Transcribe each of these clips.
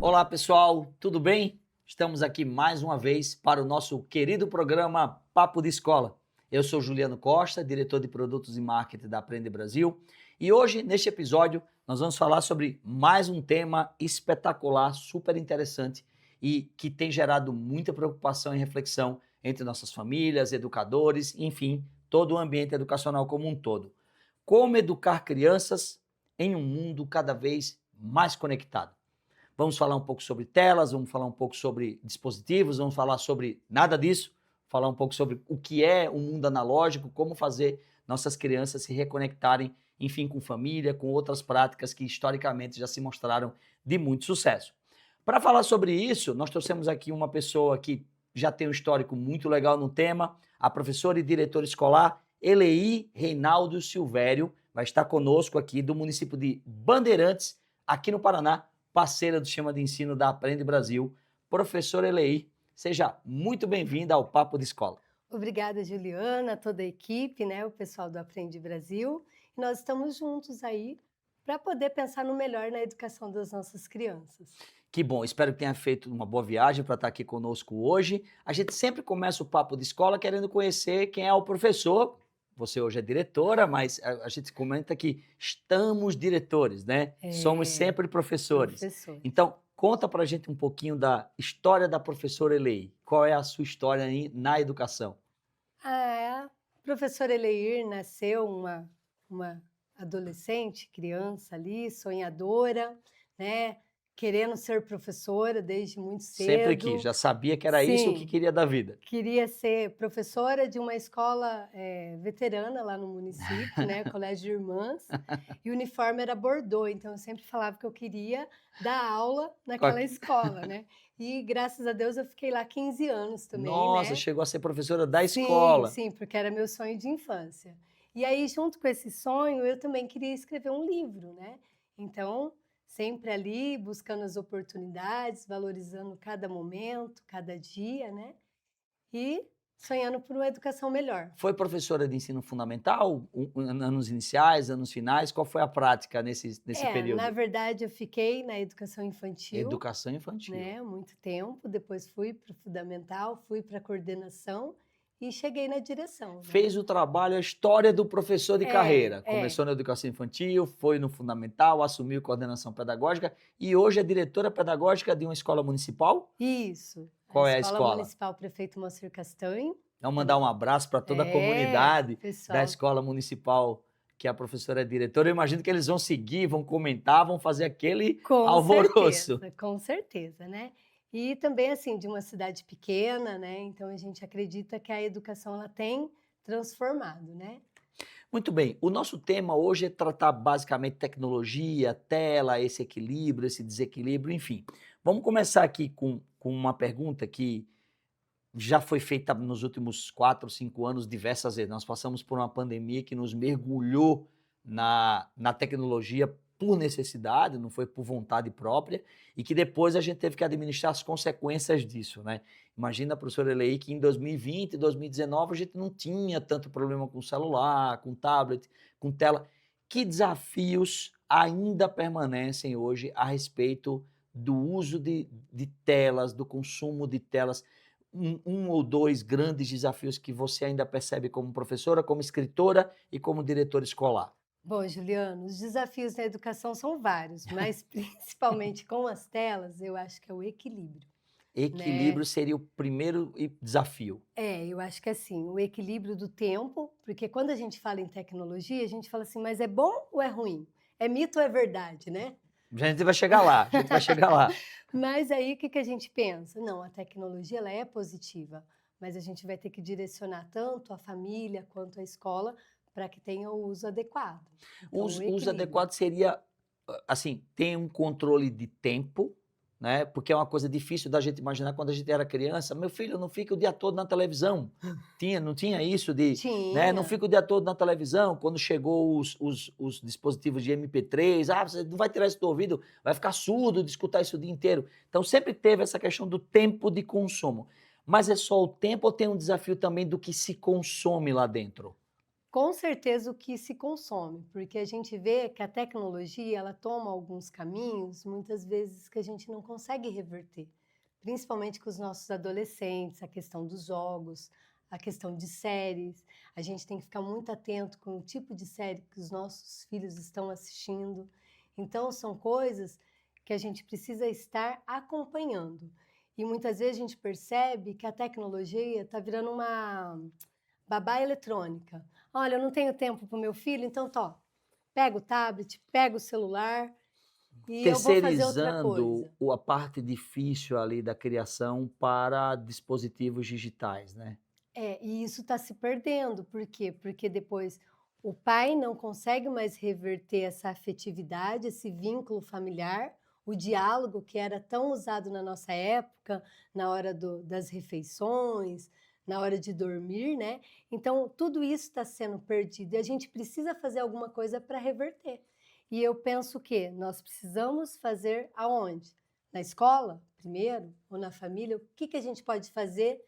Olá, pessoal, tudo bem? Estamos aqui mais uma vez para o nosso querido programa Papo de Escola. Eu sou Juliano Costa, diretor de produtos e marketing da Aprende Brasil, e hoje, neste episódio, nós vamos falar sobre mais um tema espetacular, super interessante e que tem gerado muita preocupação e reflexão entre nossas famílias, educadores, enfim, todo o ambiente educacional como um todo. Como educar crianças em um mundo cada vez mais conectado. Vamos falar um pouco sobre telas, vamos falar um pouco sobre dispositivos, vamos falar sobre nada disso, falar um pouco sobre o que é o mundo analógico, como fazer nossas crianças se reconectarem, enfim, com família, com outras práticas que historicamente já se mostraram de muito sucesso. Para falar sobre isso, nós trouxemos aqui uma pessoa que já tem um histórico muito legal no tema, a professora e diretora escolar Eleí Reinaldo Silvério, vai estar conosco aqui do município de Bandeirantes, aqui no Paraná, parceira do Sistema de Ensino da Aprende Brasil. Professora Eleí, seja muito bem-vinda ao Papo de Escola. Obrigada, Juliana, toda a equipe, né, o pessoal do Aprende Brasil. E nós estamos juntos aí para poder pensar no melhor na educação das nossas crianças. Que bom, espero que tenha feito uma boa viagem para estar aqui conosco hoje. A gente sempre começa o Papo de Escola querendo conhecer quem é o professor. Você hoje é diretora, mas a gente comenta que estamos diretores, né? Somos É, sempre professores. professores. Então, conta para a gente um pouquinho da história da professora Eleí. Qual é a sua história na educação? A professora Eleir nasceu uma adolescente, criança ali, sonhadora, né, querendo ser professora desde muito Sempre quis, cedo. já sabia que era isso o que Sim. queria da vida. Queria ser professora de uma escola, veterana lá no município, né, colégio de irmãs, e o uniforme era bordô, então eu sempre falava que eu queria dar aula naquela escola, né. E graças a Deus eu fiquei lá 15 anos também, Nossa, né. chegou a ser professora da Sim, escola. sim, porque era meu sonho de infância. E aí junto com esse sonho eu também queria escrever um livro, né. Então, sempre ali buscando as oportunidades, valorizando cada momento, cada dia, né. E sonhando por uma educação melhor. Foi professora de ensino fundamental, anos iniciais, anos finais, qual foi a prática nesse Na período? verdade eu fiquei na educação infantil, Educação infantil. né, muito tempo, depois fui para o fundamental, fui para a coordenação e cheguei na direção, né. Fez o trabalho, a história do professor de É, carreira. é, Começou na educação infantil, foi no fundamental, assumiu coordenação pedagógica e hoje é diretora pedagógica de uma escola municipal? isso. A Qual é a Escola escola? Municipal Prefeito Moacir Castanho, Vamos mandar então um abraço para toda a é, comunidade da pessoal, escola municipal que a professora é diretora. Eu imagino que eles vão seguir, vão comentar, vão fazer aquele alvoroço. com certeza, né. E também, assim, de uma cidade pequena, né, então a gente acredita que a educação ela tem transformado, né. Muito bem, o nosso tema hoje é tratar basicamente tecnologia, tela, esse equilíbrio, esse desequilíbrio, enfim. Vamos começar aqui com uma pergunta que já foi feita nos últimos 4, 5 anos diversas vezes. Nós passamos por uma pandemia que nos mergulhou na tecnologia por necessidade, não foi por vontade própria, e que depois a gente teve que administrar as consequências disso, né? Imagina, professora Eleí, que em 2020, 2019 a gente não tinha tanto problema com celular, com tablet, com tela. Que desafios ainda permanecem hoje a respeito do uso de telas, do consumo de telas? Um ou dois grandes desafios que você ainda percebe como professora, como escritora e como diretora escolar? Bom, Juliano, os desafios na educação são vários, mas principalmente com as telas, eu acho que é o equilíbrio, né. Equilíbrio seria o primeiro desafio. Eu acho que assim, o equilíbrio do tempo, porque quando a gente fala em tecnologia, a gente fala assim: "Mas é bom ou é ruim? É mito ou é verdade?", né. A gente vai chegar lá, a gente vai chegar lá. Mas aí o que que a gente pensa? Não, a tecnologia ela é positiva, mas a gente vai ter que direcionar tanto a família quanto a escola para que tenha o uso adequado. O Então o uso equilíbrio. adequado seria, assim, ter um controle de tempo, né, porque é uma coisa difícil da gente imaginar quando a gente era criança. Meu filho não fica o dia todo na televisão. Não tinha isso de, né, não Tinha. fica o dia todo na televisão. Quando chegou os dispositivos de MP3, você não vai tirar isso do ouvido, vai ficar surdo de escutar isso o dia inteiro. Então sempre teve essa questão do tempo de consumo. Mas é só o tempo ou tem um desafio também do que se consome lá dentro? Com certeza o que se consome, porque a gente vê que a tecnologia ela toma alguns caminhos, muitas vezes que a gente não consegue reverter, principalmente com os nossos adolescentes, a questão dos jogos, a questão de séries. A gente tem que ficar muito atento com o tipo de série que os nossos filhos estão assistindo. Então, são coisas que a gente precisa estar acompanhando. E muitas vezes a gente percebe que a tecnologia está virando uma babá eletrônica. Olha, eu não tenho tempo para o meu filho, então pega o tablet, pega o celular e eu vou fazer outra Terceirizando coisa. a parte difícil ali da criação para dispositivos digitais, né? E isso está se perdendo. Por quê? Porque depois o pai não consegue mais reverter essa afetividade, esse vínculo familiar, o diálogo que era tão usado na nossa época, na hora das refeições, na hora de dormir, né? Então, tudo isso está sendo perdido e a gente precisa fazer alguma coisa para reverter. E eu penso que nós precisamos fazer aonde? Na escola, primeiro, ou na família? O que a gente pode fazer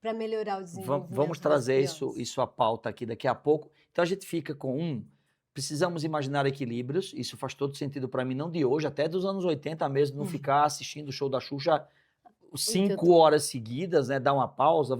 para melhorar o Vamos desenvolvimento das trazer crianças? isso à pauta aqui daqui a pouco. Então a gente fica com precisamos imaginar equilíbrios, isso faz todo sentido para mim, não de hoje, até dos anos 80 mesmo, não ficar assistindo o show da Xuxa O dia 5 horas seguidas, né? Dar uma pausa.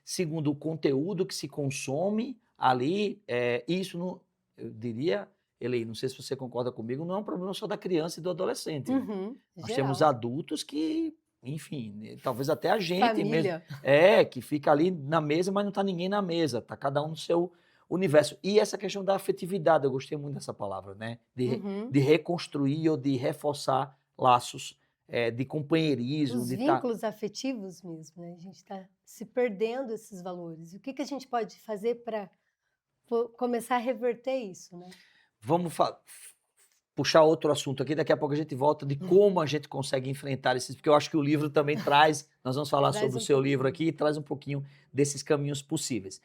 Segundo, o conteúdo que se consome ali, isso não, eu diria, Eli, não sei se você concorda comigo, não é um problema só da criança e do adolescente, né? Nós temos geral. adultos que, enfim, né, talvez até a gente mesmo, Família. que fica ali na mesa, mas não está ninguém na mesa, está cada um no seu universo. E essa questão da afetividade, eu gostei muito dessa palavra, né? De reconstruir ou de reforçar laços de companheirismo, Os de estar. vínculos afetivos mesmo, né? A gente está se perdendo esses valores. E o que a gente pode fazer para começar a reverter isso, né? Vamos puxar outro assunto aqui, daqui a pouco a gente volta de como a gente consegue enfrentar esses, porque eu acho que o livro também traz, nós vamos falar Traz sobre o um seu livro pouquinho. aqui e traz um pouquinho desses caminhos possíveis.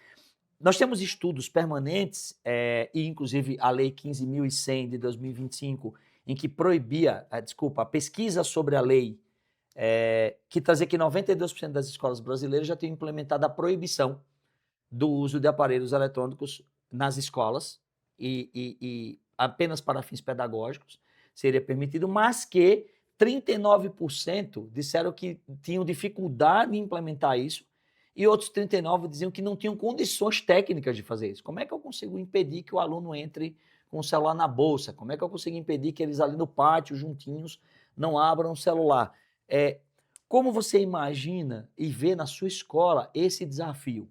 Nós temos estudos permanentes, e inclusive a Lei 15.100 de 2025, em que proibia, a pesquisa sobre a lei, que trazia que 92% das escolas brasileiras já tinham implementado a proibição do uso de aparelhos eletrônicos nas escolas e apenas para fins pedagógicos seria permitido, mas que 39% disseram que tinham dificuldade em implementar isso e outros 39% diziam que não tinham condições técnicas de fazer isso. Como é que eu consigo impedir que o aluno entre com o celular na bolsa? Como é que eu consigo impedir que eles ali no pátio, juntinhos, não abram o celular? Como você imagina e vê na sua escola esse desafio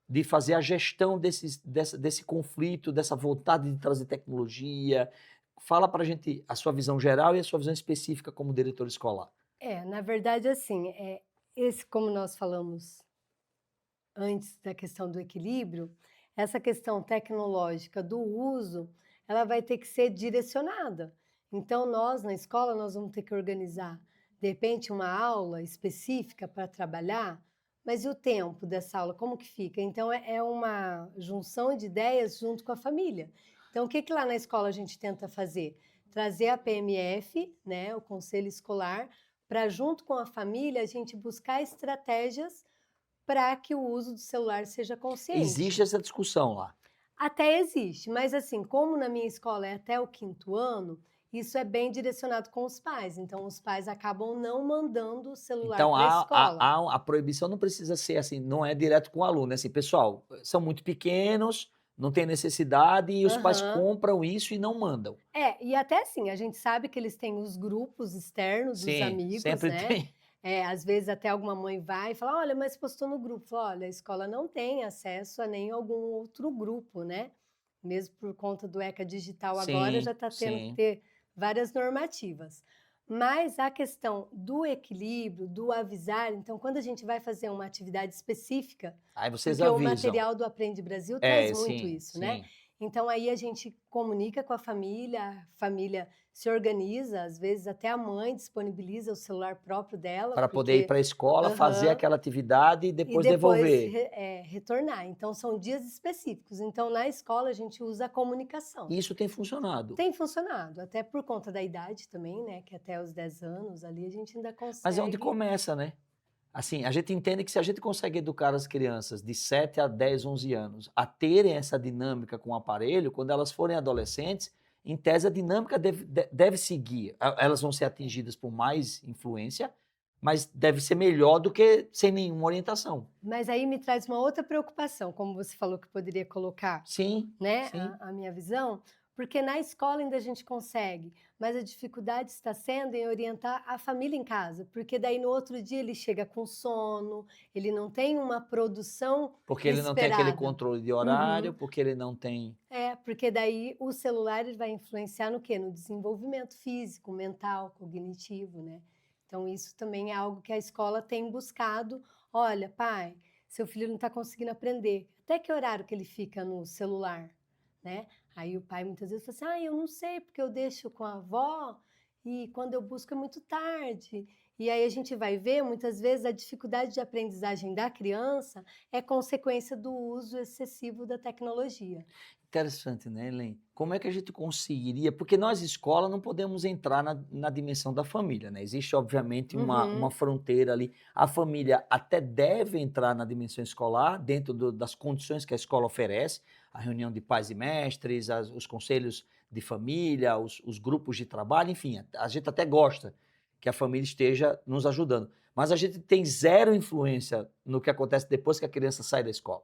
de fazer a gestão desse conflito, dessa vontade de trazer tecnologia? Fala para a gente a sua visão geral e a sua visão específica como diretor escolar. Na verdade, assim, como nós falamos antes da questão do equilíbrio, essa questão tecnológica do uso, ela vai ter que ser direcionada. Então, nós, na escola, nós vamos ter que organizar, de repente, uma aula específica para trabalhar, mas e o tempo dessa aula, como que fica? Então, é uma junção de ideias junto com a família. Então, o que lá na escola a gente tenta fazer? Trazer a PMF, né, o Conselho Escolar, para, junto com a família, a gente buscar estratégias para que o uso do celular seja Existe consciente. essa discussão lá. Até existe, mas assim, como na minha escola é até o 5º ano, isso é bem direcionado com os pais. Então, os pais acabam não mandando o celular Então, para a escola. a proibição não precisa ser assim, não é direto com o aluno, é assim, pessoal, são muito pequenos, não tem necessidade e os pais Aham. compram isso e não mandam. E até assim, a gente sabe que eles têm os grupos externos dos Sim, amigos, sempre né? tem. Às vezes até alguma mãe vai e fala, olha, mas postou no grupo. Fala, olha, a escola não tem acesso a nem algum outro grupo, né? Mesmo por conta do ECA Digital agora já Sim, está tendo que sim. ter várias normativas. Mas a questão do equilíbrio, do avisar, então quando a gente vai fazer uma atividade específica, Aí vocês porque o avisam. material do Aprende Brasil traz muito Sim, isso, né? sim. Então aí a gente comunica com a família se organiza, às vezes até a mãe disponibiliza o celular próprio dela, Para poder ir porque para a escola, fazer aham, aquela atividade e e depois depois devolver. retornar. Então são dias específicos. Então na escola a gente usa a comunicação. E isso tem funcionado. Tem funcionado, até por conta da idade também, né? Que até os 10 anos ali a gente ainda Mas é onde consegue. começa, né? assim, a gente entende que se a gente consegue educar as crianças de 7 a 10, 11 anos a terem essa dinâmica com o aparelho, quando elas forem adolescentes, em tese a dinâmica deve seguir. Elas vão ser atingidas por mais influência, mas deve ser melhor do que sem nenhuma orientação. Mas aí me traz uma outra preocupação, como você falou que poderia colocar, Sim, né, sim. a minha visão, porque na escola ainda a gente consegue, mas a dificuldade está sendo em orientar a família em casa, porque daí no outro dia ele chega com sono, ele não tem uma produção Porque ele não tem aquele esperada. controle de Uhum. horário, porque ele não tem. É, porque daí o celular ele vai influenciar no quê? No desenvolvimento físico, mental, cognitivo, né? Então isso também é algo que a escola tem buscado. Olha, pai, seu filho não está conseguindo aprender. Até que horário que ele fica no celular, né? Aí o pai muitas vezes fala assim, ah, eu não sei, porque eu deixo com a avó e quando eu busco é muito tarde. E aí a gente vai ver, muitas vezes, a dificuldade de aprendizagem da criança é consequência do uso excessivo da tecnologia. Interessante, né, Helen? Como é que a gente conseguiria? Porque nós, escola, não podemos entrar na dimensão da família, né? Existe, obviamente, uma Uhum. fronteira ali. A família até deve entrar na dimensão escolar, dentro das condições que a escola oferece, a reunião de pais e mestres, os conselhos de família, os grupos de trabalho, enfim, a gente até gosta que a família esteja nos ajudando. Mas a gente tem zero influência no que acontece depois que a criança sai da escola.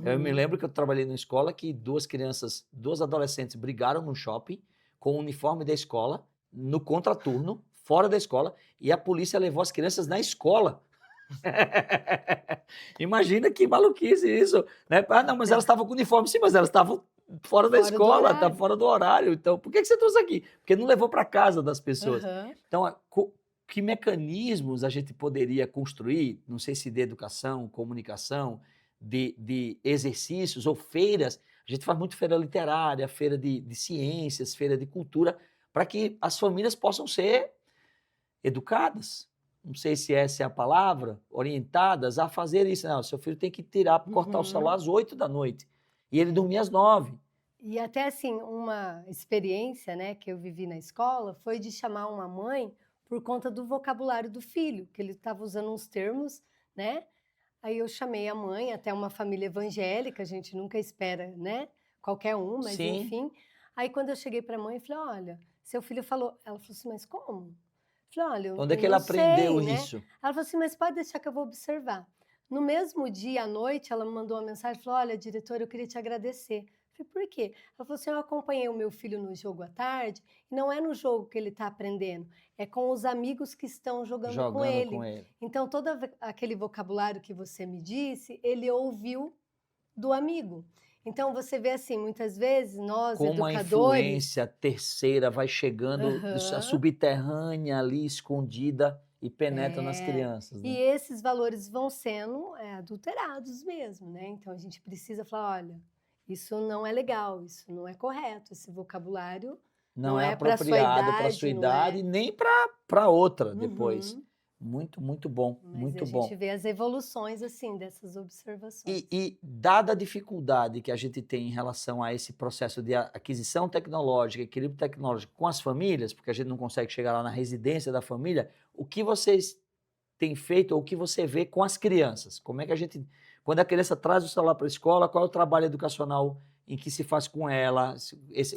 Eu me Uhum. lembro que eu trabalhei numa escola que duas adolescentes brigaram no shopping com o uniforme da escola, no contraturno, fora da escola, e a polícia levou as crianças na escola. Imagina que maluquice isso, né? Ah, não, mas elas estavam com uniforme, sim, mas elas estavam fora da Fora do escola, estavam horário. fora do horário. Então, por que que você trouxe aqui? Porque não levou para casa das pessoas. Aham. Então, que mecanismos a gente poderia construir, não sei se de educação, comunicação, de exercícios ou feiras, a gente faz muito feira literária, feira de ciências, feira de cultura, para que as famílias possam ser educadas, não sei se essa é a palavra, orientadas a fazer isso. Não, seu filho tem que tirar, cortar o celular Uhum. às 8 da noite e ele É. dormir às 9. E até assim, uma experiência, né, que eu vivi na escola foi de chamar uma mãe por conta do vocabulário do filho, que ele estava usando uns termos, né? Aí eu chamei a mãe, até uma família evangélica, a gente nunca espera, né? Qualquer um, mas Sim, enfim. Aí quando eu cheguei para a mãe, eu falei: olha, seu filho falou. Ela falou assim: mas como? Eu falei: olha, eu, onde é eu que ele não aprendeu sei, né? isso? Ela falou assim: mas pode deixar que eu vou observar. No mesmo dia à noite, ela me mandou uma mensagem e falou: olha, diretora, eu queria te agradecer. Eu falei: por quê? Ela falou assim: eu acompanhei o meu filho no jogo à tarde, e não é no jogo que ele está aprendendo, é com os amigos que estão jogando com Jogando com ele. ele. Então, todo aquele vocabulário que você me disse, ele ouviu do amigo. Então, você vê assim, muitas vezes nós, Como a educadores, influência terceira vai chegando, a aham, subterrânea ali, escondida, e penetra nas é, crianças, e né? esses valores vão sendo adulterados mesmo, né? Então, a gente precisa falar, olha, isso não é legal, isso não é correto, esse vocabulário Não não é é para a sua apropriado para a sua idade, não idade, é. nem para outra depois. Uhum. Muito, muito bom, Mas a muito gente bom. vê as evoluções assim dessas observações. E dada a dificuldade que a gente tem em relação a esse processo de aquisição tecnológica, equilíbrio tecnológico com as famílias, porque a gente não consegue chegar lá na residência da família, o que vocês têm feito ou o que você vê com as crianças? Como é que a gente, quando a criança traz o celular para a escola, qual é o trabalho educacional em que se faz com ela?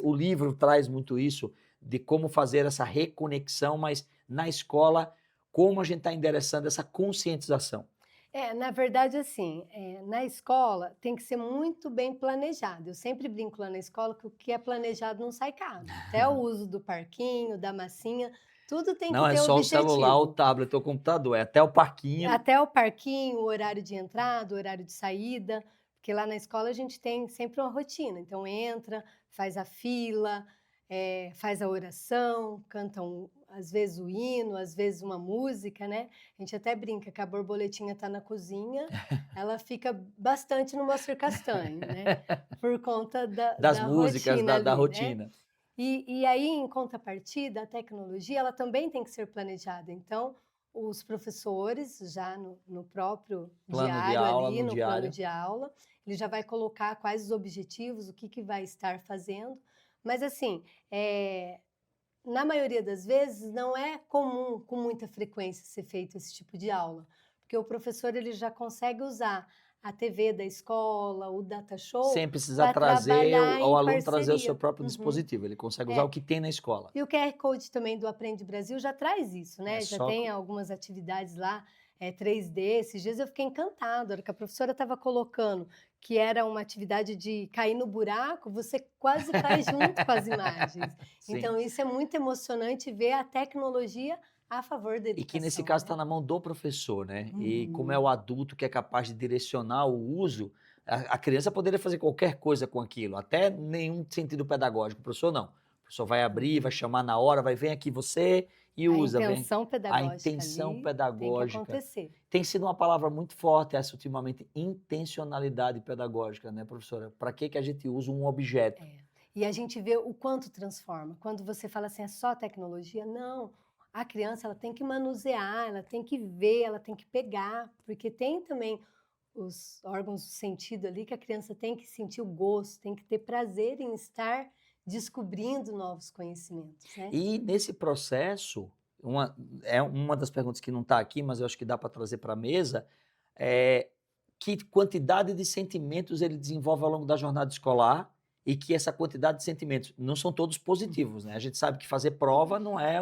O livro traz muito isso, de como fazer essa reconexão, mas na escola, como a gente está endereçando essa conscientização? É, na verdade, assim, na escola tem que ser muito bem planejado. Eu sempre brinco lá na escola que o que é planejado não sai caro. Até o uso do parquinho, da massinha, tudo tem que Não é ter só o celular, o objetivo. tablet, o computador, é até o parquinho. Até o parquinho, o horário de entrada, o horário de saída, porque lá na escola a gente tem sempre uma rotina. Então entra, faz a fila, faz a oração, cantam às vezes o hino, às vezes uma música, né? A gente até brinca que a borboletinha está na cozinha, ela fica bastante no Moacir Castanho, né? Por conta da, Das da músicas, rotina da ali, né? rotina. E aí, em contrapartida, a tecnologia ela também tem que ser planejada. Então, os professores, já no próprio Plano de diário aula ali, no no plano diário. de aula, ele já vai colocar quais os objetivos, o que, que vai estar fazendo. Mas, assim, na maioria das vezes, não é comum, com muita frequência, ser feito esse tipo de aula. porque o professor ele já consegue usar a TV da escola, o data show, Sem precisar para trazer trabalhar o em aluno trazer o seu parceria. próprio Uhum. dispositivo, ele consegue usar o É. que tem na escola. E o QR Code também do Aprende Brasil já traz isso, É né? Já só tem algumas atividades lá, 3D. Esses dias eu fiquei encantada, a hora que a professora estava colocando que era uma atividade de cair no buraco, você quase cai junto com as imagens. sim. Então isso é muito emocionante ver a tecnologia a favor da E que nesse educação, caso né? está na mão do professor, né? E como é Uhum. o adulto que é capaz de direcionar o uso, a criança poderia fazer qualquer coisa com aquilo, até nenhum sentido pedagógico. O professor não. O professor vai abrir, vai Uhum. chamar na hora, vai vem aqui você e A usa, vem. intenção A pedagógica intenção ali tem que pedagógica acontecer. tem sido uma palavra muito forte essa ultimamente, intencionalidade pedagógica, né, professora? Para que que a gente usa um objeto? É. E a gente vê o quanto transforma. Quando você fala assim, é só tecnologia? Não. A criança ela tem que manusear, ela tem que ver, ela tem que pegar, porque tem também os órgãos do sentido ali que a criança tem que sentir o gosto, tem que ter prazer em estar descobrindo novos conhecimentos, né? E nesse processo, é uma das perguntas que não está aqui, mas eu acho que dá para trazer para a mesa, é que quantidade de sentimentos ele desenvolve ao longo da jornada escolar e que essa quantidade de sentimentos não são todos positivos, né? A gente sabe que fazer prova não é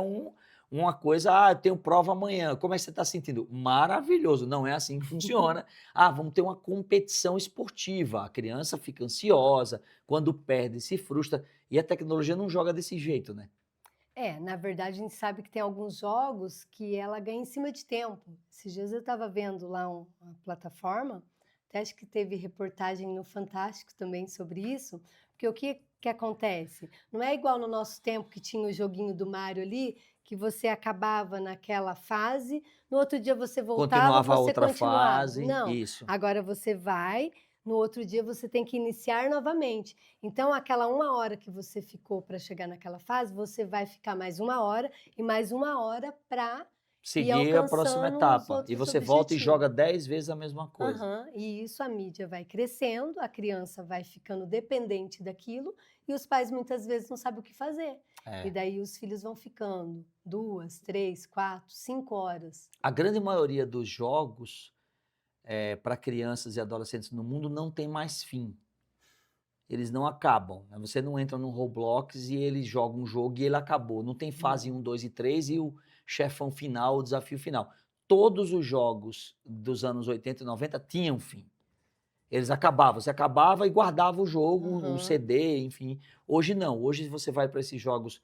uma coisa, eu tenho prova amanhã, como é que você está sentindo? Maravilhoso, não é assim que funciona. Vamos ter uma competição esportiva, a criança fica ansiosa, quando perde, se frustra, e a tecnologia não joga desse jeito, né? Na verdade, a gente sabe que tem alguns jogos que ela ganha em cima de tempo. Esses dias eu estava vendo lá uma plataforma, até acho que teve reportagem no Fantástico também sobre isso, porque o que acontece? Não é igual no nosso tempo que tinha o joguinho do Mario ali, que você acabava naquela fase, no outro dia você voltava, Continuava a você outra continuava. fase, Não, isso. agora você vai, no outro dia você tem que iniciar novamente. Então, aquela 1 hora que você ficou para chegar naquela fase, você vai ficar mais 1 hora e mais 1 hora para ir Seguir a próxima alcançando os etapa. E outros você volta e joga objetivos. 10 vezes a mesma coisa. Aham, e isso a mídia vai crescendo, a criança vai ficando dependente daquilo e os pais muitas vezes não sabem o que fazer. E É. daí os filhos vão ficando 2, 3, 4, 5 horas. A grande maioria dos jogos para crianças e adolescentes no mundo não tem mais fim. Eles não acabam, né? Você não entra no Roblox e ele joga um jogo e ele acabou. Não tem fase Não. 1, 2 e 3 e o chefão final, o desafio final. Todos os jogos dos anos 80 e 90 tinham fim. Eles acabavam, você acabava e guardava o jogo, o Aham. CD, enfim. Hoje não, hoje você vai para esses jogos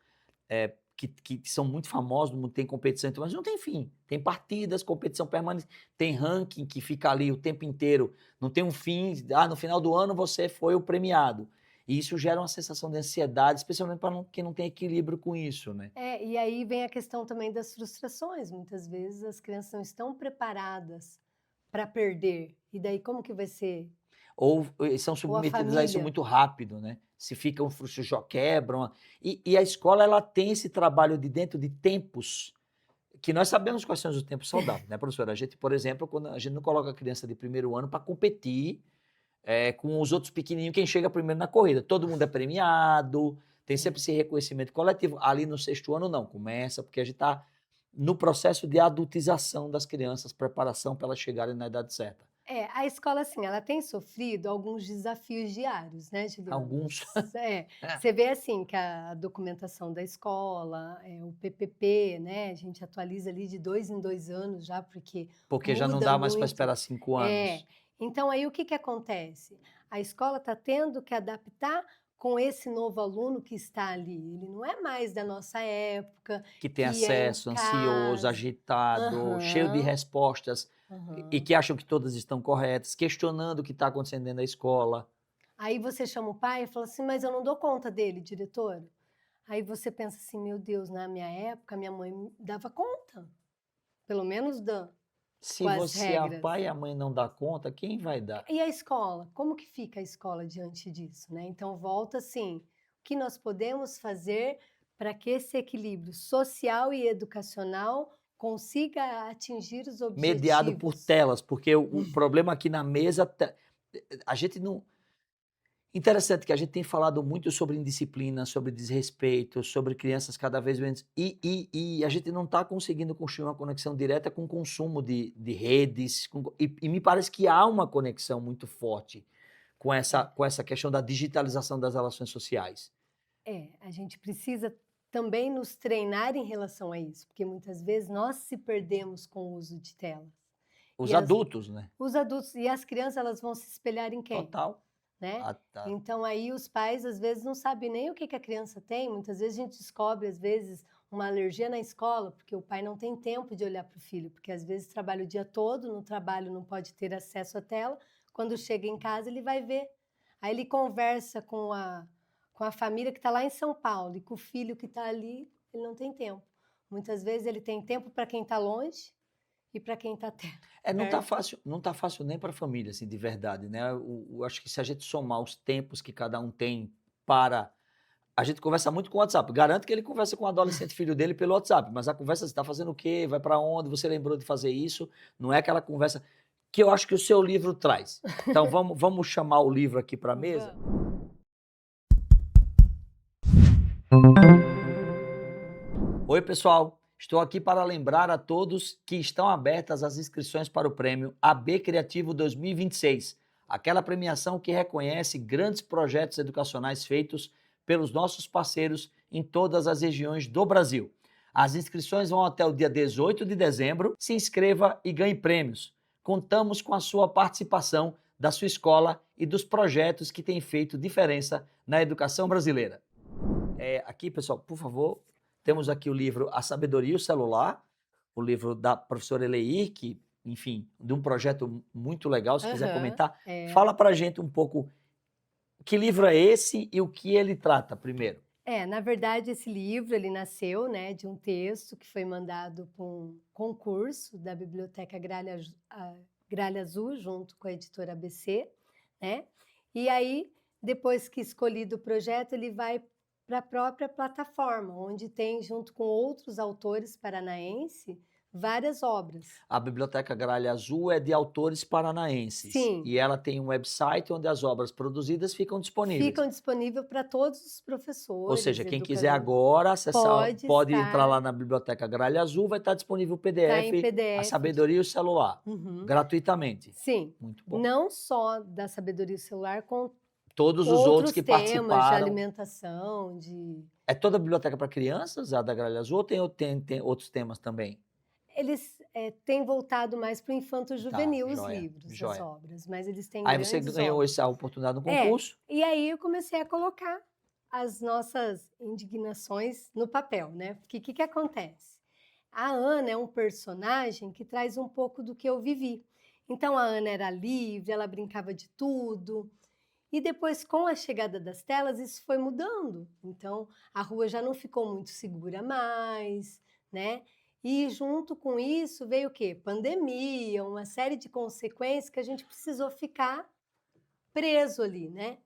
que são muito famosos, no mundo, tem competição, mas não tem fim. Tem partidas, competição permanente, tem ranking que fica ali o tempo inteiro, não tem um fim. No final do ano você foi o premiado. E isso gera uma sensação de ansiedade, especialmente para quem não tem equilíbrio com isso, né? E aí vem a questão também das frustrações. Muitas vezes as crianças não estão preparadas para perder. E daí como que vai ser? Ou são Ou a submetidas a isso família? muito rápido, né? Se ficam frustros, já quebram. E a escola ela tem esse trabalho de dentro de tempos que nós sabemos quais são os tempos saudáveis, né, professora? A gente, por exemplo, quando a gente não coloca a criança de primeiro ano para competir com os outros pequenininhos, quem chega primeiro na corrida. Todo mundo é premiado, tem sempre esse reconhecimento coletivo. Ali no sexto ano, não, começa, porque a gente está no processo de adultização das crianças, preparação para elas chegarem na idade certa. A escola, assim, ela tem sofrido alguns desafios diários, né, Juliano? Alguns, Você vê, assim, que a documentação da escola, o PPP, né, a gente atualiza ali de 2 em 2 anos já, porque porque já não muda dá mais para muito. esperar 5 É. anos. Então aí o que que acontece? A escola está tendo que adaptar com esse novo aluno que está ali. Ele não é mais da nossa época, Que tem que é em acesso, ansioso, casa. agitado, cheio de Aham, respostas e aham. que acham que todas estão corretas, questionando o que está acontecendo dentro da escola. Aí você chama o pai e fala assim: "Mas eu não dou conta dele, diretora". Aí você pensa assim: "Meu Deus, na minha época, minha mãe dava conta, pelo menos com Se as você, a regras". pai e a mãe não dá conta, quem vai dar? E a escola? Como que fica a escola diante disso, né? Então volta assim, o que nós podemos fazer para que esse equilíbrio social e educacional consiga atingir os Mediado por objetivos? telas, porque o problema aqui na mesa, a gente não. Interessante que a gente tem falado muito sobre indisciplina, sobre desrespeito, sobre crianças cada vez menos. E a gente não está conseguindo construir uma conexão direta com o consumo de redes. E me parece que há uma conexão muito forte com essa questão da digitalização das relações sociais. A gente precisa também nos treinar em relação a isso, porque muitas vezes nós se perdemos com o uso de telas. Os E adultos, né? os adultos e as crianças, elas vão se espelhar em quem? Total. Né? Ah, tá. Então aí os pais às vezes não sabem nem o que que a criança tem, muitas vezes a gente descobre às vezes uma alergia na escola, porque o pai não tem tempo de olhar para o filho, porque às vezes trabalha o dia todo, no trabalho não pode ter acesso à tela, quando chega em casa ele vai ver. Aí ele conversa com a família que está lá em São Paulo e com o filho que está ali, ele não tem tempo. Muitas vezes ele tem tempo para quem está longe e para quem está Não tá perto. fácil, não tá fácil nem para a família, assim, de verdade, né? Acho que se a gente somar os tempos que cada um tem para. A gente conversa muito com o WhatsApp. Garanto que ele conversa com o adolescente filho dele pelo WhatsApp, mas a conversa, você está fazendo o quê? Vai para onde? Você lembrou de fazer isso? Não é aquela conversa que eu acho que o seu livro traz. Então vamos chamar o livro aqui para a mesa? Oi, pessoal. Estou aqui para lembrar a todos que estão abertas as inscrições para o prêmio AB Criativo 2026, aquela premiação que reconhece grandes projetos educacionais feitos pelos nossos parceiros em todas as regiões do Brasil. As inscrições vão até o dia 18 de dezembro. Se inscreva e ganhe prêmios. Contamos com a sua participação, da sua escola e dos projetos que têm feito diferença na educação brasileira. Aqui, pessoal, por favor, temos aqui o livro A Sabedoria e o Celular, o livro da professora Eleir, que, enfim, de um projeto muito legal, se quiser comentar. Fala pra gente um pouco que livro é esse e o que ele trata primeiro. Na verdade, esse livro ele nasceu, né, de um texto que foi mandado para um concurso da Biblioteca Gralha Azul, junto com a editora ABC, né? E aí, depois que escolhido o projeto, ele vai para a própria plataforma, onde tem, junto com outros autores paranaenses, várias obras. A Biblioteca Gralha Azul é de autores paranaenses. Sim. E ela tem um website onde as obras produzidas ficam disponíveis. Ficam disponíveis para todos os professores. Ou seja, quem quiser agora acessar, pode entrar lá na Biblioteca Gralha Azul, vai estar disponível o PDF, em PDF. A Sabedoria e o Celular, gratuitamente. Sim. Muito bom. Não só da Sabedoria e o Celular, com todos os outros que temas participaram. de alimentação, de... É toda a biblioteca para crianças, a da Gralha Azul, ou tem outros temas também? Eles têm voltado mais para o infanto-juvenil, os joia, livros, joia. as obras, mas eles têm Aí grandes você ganhou obras. essa oportunidade no concurso. E aí eu comecei a colocar as nossas indignações no papel, né? Porque o que acontece? A Ana é um personagem que traz um pouco do que eu vivi. Então a Ana era livre, ela brincava de tudo. E depois, com a chegada das telas, isso foi mudando. Então a rua já não ficou muito segura mais, né? E junto com isso veio o quê? Pandemia, uma série de consequências que a gente precisou ficar preso ali, né?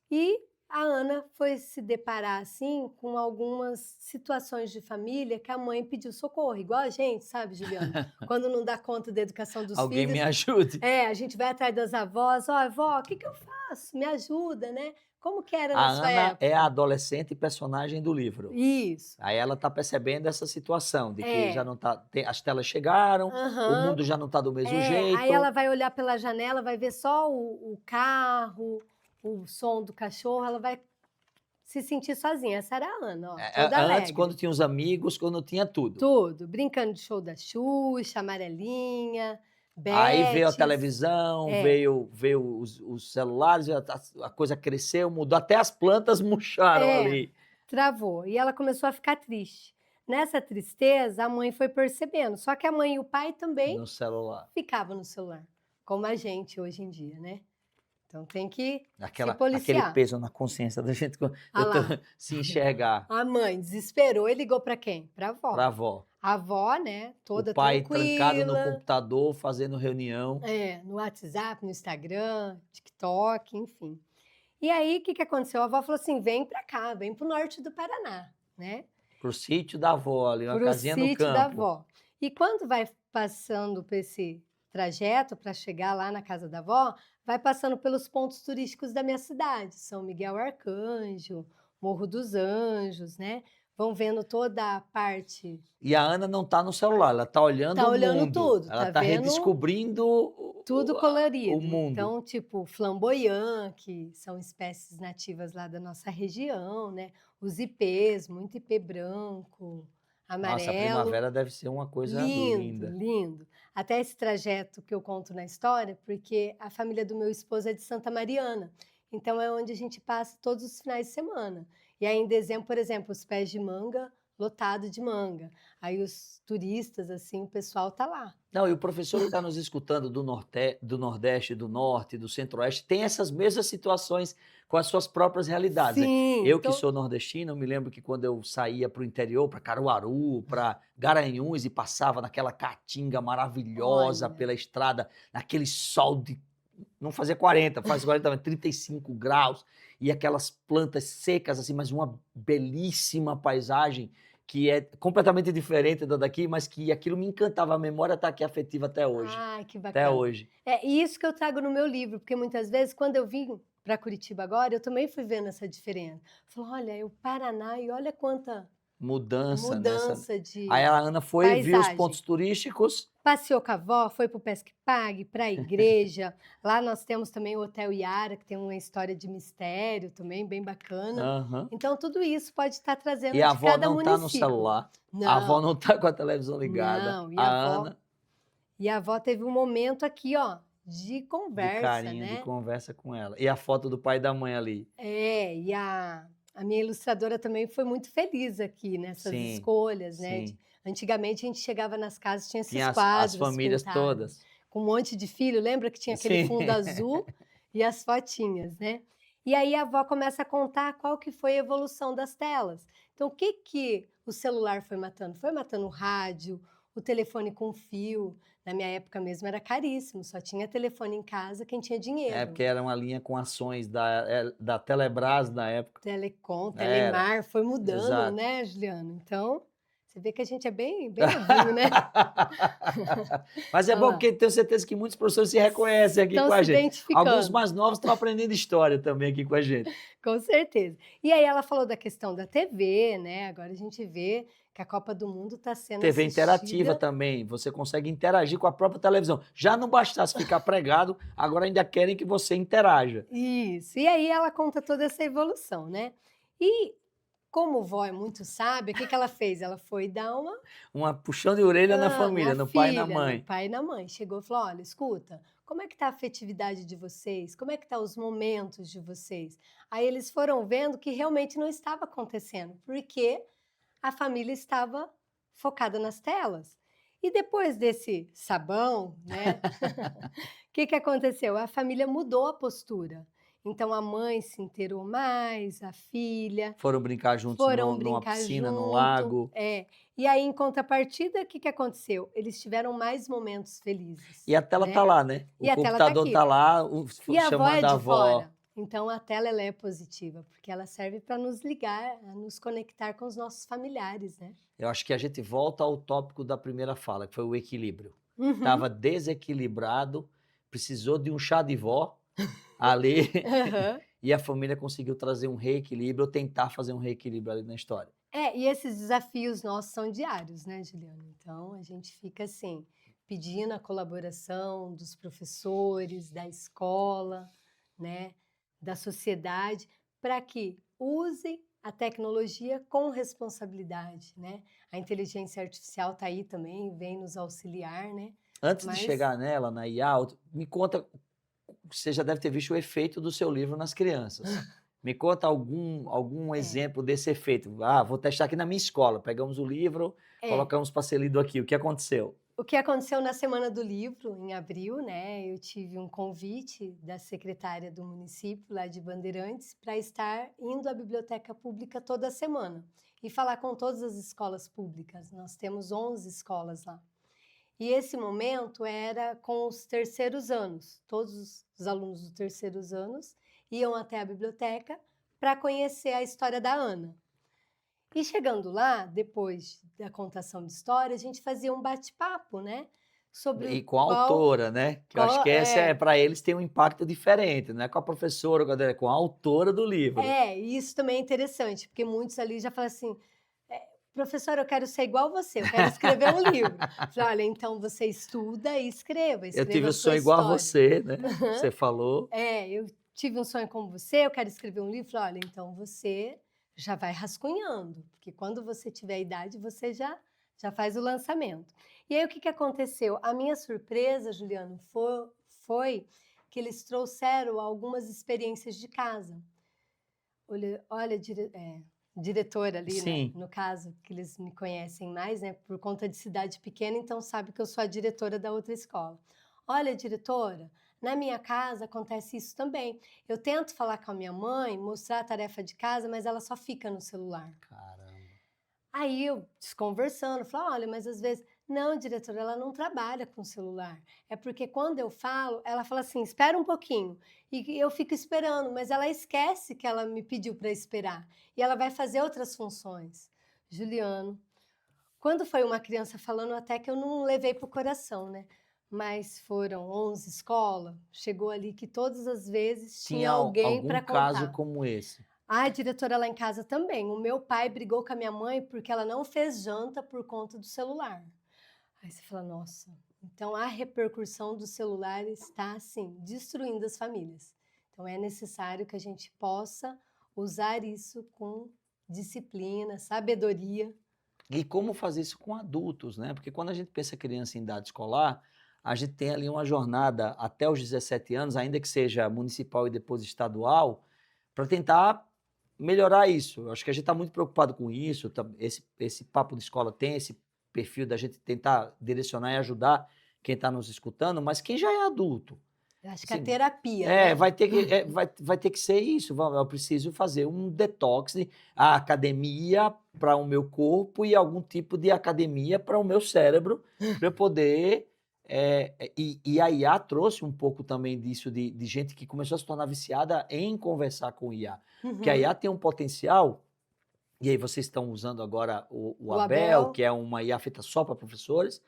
E a Ana foi se deparar, assim, com algumas situações de família que a mãe pediu socorro, igual a gente, sabe, Juliana? Quando não dá conta da educação dos Alguém filhos. me ajude. A gente vai atrás das avós, avó, o que eu faço? Me ajuda, né? Como que era na sua época? A Ana é a adolescente personagem do livro. Isso. Aí ela está percebendo essa situação, de que já não tá, as telas chegaram, o mundo já não está do mesmo jeito. Aí ela vai olhar pela janela, vai ver só o carro, o som do cachorro, ela vai se sentir sozinha. Essa era a Ana, toda alegre. Antes, quando tinha os amigos, quando tinha tudo. Tudo, brincando de show da Xuxa, Amarelinha, Aí veio a televisão, veio os celulares, a coisa cresceu, mudou, até as plantas murcharam ali. Travou, e ela começou a ficar triste. Nessa tristeza, a mãe foi percebendo, só que a mãe e o pai também no celular. Ficavam no celular, como a gente hoje em dia, né? Então tem que se policiar. Aquele peso na consciência da gente se enxergar. A mãe desesperou e ligou para quem? Para a avó. Para a avó. A avó, né, toda o pai tranquila. trancado no computador, fazendo reunião. No WhatsApp, no Instagram, TikTok, enfim. E aí, o que aconteceu? A avó falou assim, vem para cá, vem para o norte do Paraná, né? Pro sítio da avó ali, uma casinha no campo. Pro sítio da avó. E quando vai passando por esse trajeto para chegar lá na casa da avó, vai passando pelos pontos turísticos da minha cidade, São Miguel Arcanjo, Morro dos Anjos, né? Vão vendo toda a parte. E a Ana não está no celular, ela está olhando Tá o olhando mundo. tudo, Ela tá está vendo redescobrindo tudo o colorido. mundo. Então, tipo, flamboyant, que são espécies nativas lá da nossa região, né? Os ipês, muito ipê branco, Nossa, a amarelo. primavera deve ser uma coisa Lindo, linda. lindo. Até esse trajeto que eu conto na história, porque a família do meu esposo é de Santa Mariana. Então é onde a gente passa todos os finais de semana. E aí em dezembro, por exemplo, os pés de manga lotado de manga. Aí os turistas, assim, o pessoal tá lá. Não, e o professor que está nos escutando do Nordeste, do Norte, do Centro-Oeste, tem essas mesmas situações com as suas próprias realidades, né? Sim, Eu que então sou nordestino, eu me lembro que quando eu saía para o interior, para Caruaru, para Garanhuns e passava naquela caatinga maravilhosa olha, pela estrada, naquele sol de não fazia 40, faz 40, mas 35 graus, e aquelas plantas secas, assim, mas uma belíssima paisagem que é completamente diferente da daqui, mas que aquilo me encantava, a memória está aqui afetiva até hoje, ai, que até bacana. hoje. É isso que eu trago no meu livro, porque muitas vezes, quando eu vim para Curitiba agora, eu também fui vendo essa diferença. Falei, olha, é o Paraná e olha quanta Mudança nessa. mudança Aí de a Ana foi, viu os paisagem. pontos turísticos. Passeou com a avó, foi para o Pesque Pague, para a igreja. Lá nós temos também o Hotel Iara, que tem uma história de mistério também, bem bacana. Aham. Então, tudo isso pode estar E trazendo a de avó cada não está no município. celular, a avó Não, não está com a televisão ligada, não. a Ana E a avó teve um momento aqui, ó, de de conversa, carinho, de né? conversa com ela. E a foto do pai e da mãe ali. É, e a minha ilustradora também foi muito feliz aqui nessas Sim, escolhas, né? sim. Antigamente a gente chegava nas casas, tinha esses Tinha as quadros famílias pintados, todas. com um monte de filho, lembra que tinha aquele Sim. fundo azul e as fotinhas, né? E aí a avó começa a contar qual que foi a evolução das telas. Então, o que que o celular foi matando? Foi matando o rádio, o telefone com fio. Na minha época mesmo era caríssimo, só tinha telefone em casa quem tinha É, dinheiro. porque era uma linha com ações da Telebrás na época. Telecom, Era, Telemar, foi mudando, exato. né, Juliano? Então, você vê que a gente é bem, bem novinho, né? Mas é Olha bom lá, porque tenho certeza que muitos professores se reconhecem aqui estão com a se gente. Alguns identificando, mais novos estão aprendendo história também aqui com a gente. com certeza. E aí ela falou da questão da TV, né? Agora a gente vê que a Copa do Mundo está sendo TV interativa assistida. também, você consegue interagir com a própria televisão. Já não bastasse ficar pregado, agora ainda querem que você interaja. Isso. E aí ela conta toda essa evolução, né? E como vó é muito sábia, o que que ela fez? Ela foi dar uma Uma puxão de orelha na família, na no pai e na filha, no mãe. pai e na mãe. Chegou e falou: olha, escuta, como é que tá a afetividade de vocês? Como é que tá os momentos de vocês? Aí eles foram vendo que realmente não estava acontecendo, porque a família estava focada nas telas. E depois desse sabão, né? O que que aconteceu? A família mudou a postura. Então a mãe se inteirou mais, a filha, Foram brincar juntos foram numa brincar piscina, num junto, lago. é. E aí, em contrapartida, o que que aconteceu? Eles tiveram mais momentos felizes, E a tela tá né. lá, né? O E a tela tá computador tá aqui. lá, E a avó é chamando a de avó. fora, então a tela ela é positiva, porque ela serve para nos ligar, a nos conectar com os nossos familiares, né. Eu acho que a gente volta ao tópico da primeira fala, que foi o equilíbrio. Uhum. Estava desequilibrado, precisou de um chá de vó ali Aham. e a família conseguiu trazer um reequilíbrio, ou tentar fazer um reequilíbrio ali na história. É, e esses desafios nossos são diários, né, Juliana. Então a gente fica assim, pedindo a colaboração dos professores, da escola, né, da sociedade, para que usem a tecnologia com responsabilidade, né. A inteligência artificial está aí também, vem nos auxiliar, né, Antes de mas chegar nela, na IA, me conta, você já deve ter visto o efeito do seu livro nas crianças. Me conta algum é, exemplo desse efeito. Ah, vou testar aqui na minha escola. Pegamos o livro, é. colocamos para ser lido aqui. O que aconteceu? O que aconteceu na Semana do Livro, em abril, né, eu tive um convite da secretária do município, lá de Bandeirantes, para estar indo à biblioteca pública toda semana e falar com todas as escolas públicas. Nós temos 11 escolas lá. E esse momento era com os terceiros anos. Todos os alunos dos terceiros anos iam até a biblioteca para conhecer a história da Ana. E chegando lá, depois da contação de história, a gente fazia um bate-papo, né? sobre E com a qual, autora, né? Que eu acho que essa para eles tem um impacto diferente, não é com a professora, é com a autora do livro. e isso também é interessante, porque muitos ali já falam assim, professora, eu quero ser igual você, eu quero escrever um livro. Falei, olha, então você estuda e escreva, Eu tive escreva a um sua sonho igual a história. você, né? Você falou. Eu tive um sonho como você, eu quero escrever um livro. Falei, olha, então você já vai rascunhando, porque quando você tiver a idade, você já faz o lançamento. E aí, o que aconteceu? A minha surpresa, Juliano, foi que eles trouxeram algumas experiências de casa. Olha, diretora ali, né? Sim. No caso, que eles me conhecem mais, né? Por conta de cidade pequena, então sabe que eu sou a diretora da outra escola. Olha, diretora, na minha casa acontece isso também. Eu tento falar com a minha mãe, mostrar a tarefa de casa, mas ela só fica no celular. Caramba. Aí eu desconversando, falo, olha, mas às vezes, não, diretora, ela não trabalha com celular. É porque quando eu falo, ela fala assim, espera um pouquinho. E eu fico esperando, mas ela esquece que ela me pediu para esperar. E ela vai fazer outras funções. Juliano, quando foi uma criança falando, até que eu não levei para o coração, né? Mas foram 11 escolas, chegou ali que todas as vezes tinha alguém algum para caso contar. como esse? A diretora lá em casa também. O meu pai brigou com a minha mãe porque ela não fez janta por conta do celular. Aí você fala, nossa, então a repercussão do celular está, assim, destruindo as famílias. Então é necessário que a gente possa usar isso com disciplina, sabedoria. E como fazer isso com adultos, né? Porque quando a gente pensa criança em idade escolar, a gente tem ali uma jornada até os 17 anos, ainda que seja municipal e depois estadual, para tentar melhorar isso. Eu acho que a gente está muito preocupado com isso. Esse papo de escola tem esse perfil da gente tentar direcionar e ajudar quem está nos escutando, mas quem já é adulto, Eu acho que a assim, terapia, né? vai ter que ser isso. Eu preciso fazer um detox de a academia para o meu corpo e algum tipo de academia para o meu cérebro, para eu poder. E a IA trouxe um pouco também disso, de gente que começou a se tornar viciada em conversar com o IA. Porque a IA tem um potencial, e aí vocês estão usando agora o O Abel, Abel, que é uma IA feita só para professores.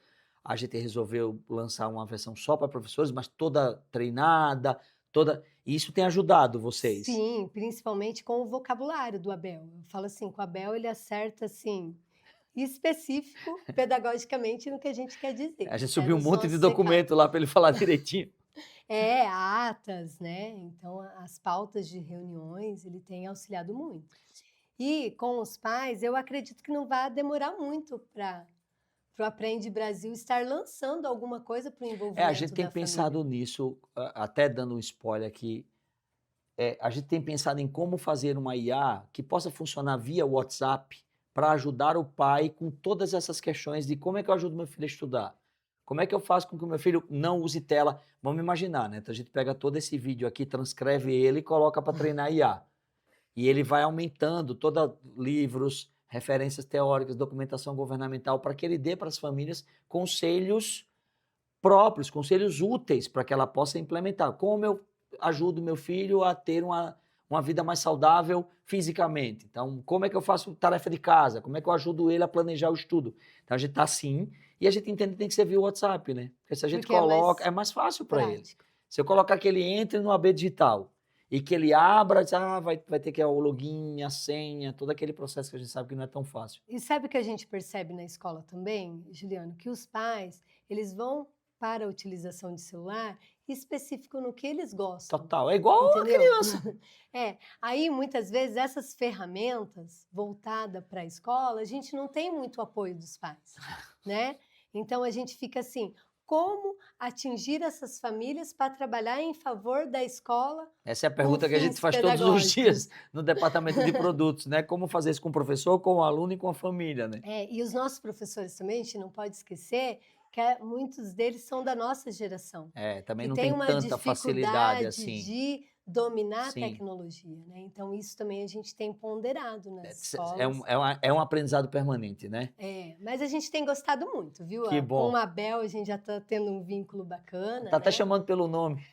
A gente resolveu lançar uma versão só para professores, mas toda treinada, toda. E isso tem ajudado vocês. sim, principalmente com o vocabulário do Abel. Eu falo assim, com o Abel ele acerta assim específico pedagogicamente no que a gente quer dizer, A gente até subiu um nos monte de nossos recados. documento lá para ele falar direitinho. Atas, né? Então, as pautas de reuniões, ele tem auxiliado muito. E com os pais, eu acredito que não vai demorar muito para o Aprende Brasil estar lançando alguma coisa para o A gente envolvimento tem da família. pensado nisso, até dando um spoiler aqui. A gente tem pensado em como fazer uma IA que possa funcionar via WhatsApp para ajudar o pai com todas essas questões de como é que eu ajudo meu filho a estudar. Como é que eu faço com que o meu filho não use tela? Vamos imaginar, né? Então a gente pega todo esse vídeo aqui, transcreve ele e coloca para treinar IA. E ele vai aumentando todos livros, referências teóricas, documentação governamental, para que ele dê para as famílias conselhos próprios, conselhos úteis para que ela possa implementar. Como eu ajudo meu filho a ter uma vida mais saudável fisicamente? Então, como é que eu faço tarefa de casa? Como é que eu ajudo ele a planejar o estudo? Então, a gente está assim, e a gente entende que tem que ser via WhatsApp, né? Porque se a gente Porque é mais coloca, é mais fácil para ele. prático. Se eu colocar que ele entre no AB digital e que ele abra, vai ter que o login, a senha, todo aquele processo que a gente sabe que não é tão fácil. E sabe o que a gente percebe na escola também, Juliano? Que os pais, eles vão para a utilização de celular específico no que eles gostam. Total. É igual a Entendeu? criança. Aí muitas vezes essas ferramentas voltadas para a escola, a gente não tem muito apoio dos pais, né? Então a gente fica assim, como atingir essas famílias para trabalhar em favor da escola Essa é a com pergunta que a gente fins faz todos os dias pedagógicos? no departamento de produtos, né? Como fazer isso com o professor, com o aluno e com a família, né? E os nossos professores também, a gente não pode esquecer que muitos deles são da nossa geração, Também que não tem tem uma tanta facilidade dificuldade assim. de dominar a Sim. tecnologia, né? Então isso também a gente tem ponderado nas É escolas. um aprendizado permanente, né? Mas a gente tem gostado muito, viu? Que Com bom. a Abel a gente já está tendo um vínculo bacana, Tá até né? chamando pelo nome.